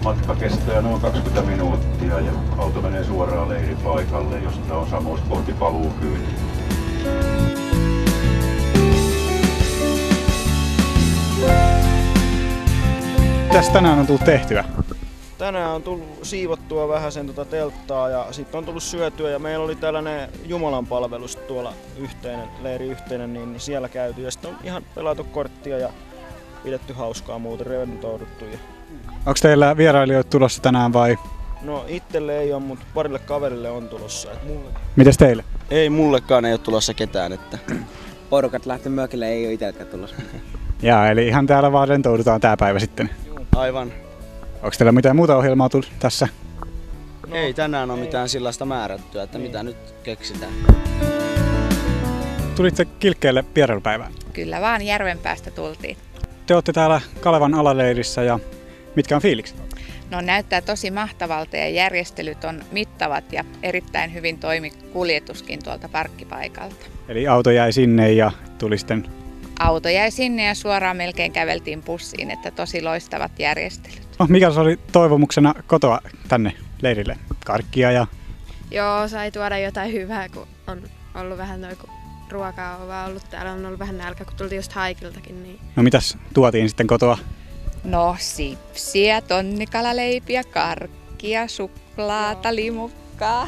Matka kestää noin 20 minuuttia ja auto menee suoraan leiripaikalle, josta on samoista kohti paluukyyti. Mitäs tänään on tullut tehtyä? Tänään on tullut siivottua vähän sen telttaa ja sitten on tullut syötyä ja meillä oli tällainen Jumalan palvelus tuolla leiri yhteinen, niin siellä käyty ja sitten on ihan pelattu korttia ja pidetty hauskaa muuten, rentouduttu. Onko teillä vierailijoita tulossa tänään vai? No itselle ei ole, mutta parille kaverille on tulossa. Mites teille? Ei mullekaan ei ole tulossa ketään. Että... Porukat lähtee mökille, ei ole itselläkään tulossa. Jaa, eli ihan täällä vaan rentoudutaan tää päivä sitten. Aivan. Onko teillä mitään muuta ohjelmaa tullut tässä? No, ei tänään ole mitään sellaista määrättyä, että mitä nyt keksitään. Tulitte Kilkkeelle vierailupäivään? Kyllä vaan Järvenpäästä tultiin. Te olette täällä Kalevan alaleirissä ja mitkä on fiilikset? No näyttää tosi mahtavalta ja järjestelyt on mittavat ja erittäin hyvin toimi kuljetuskin tuolta parkkipaikalta. Eli auto jäi sinne ja tuli sitten... Auto jäi sinne ja suoraan melkein käveltiin bussiin, että tosi loistavat järjestelyt. No, mikä se oli toivomuksena kotoa tänne leirille? Karkkia ja... Joo, sai tuoda jotain hyvää, kun on ollut vähän noin, kun ruokaa on vaan ollut täällä, on ollut vähän nälkä, kun tultiin just haikiltakin. Niin... No mitäs tuotiin sitten kotoa? No sipsiä, tonnikalaleipiä, karkkia, suklaata, limukkaa.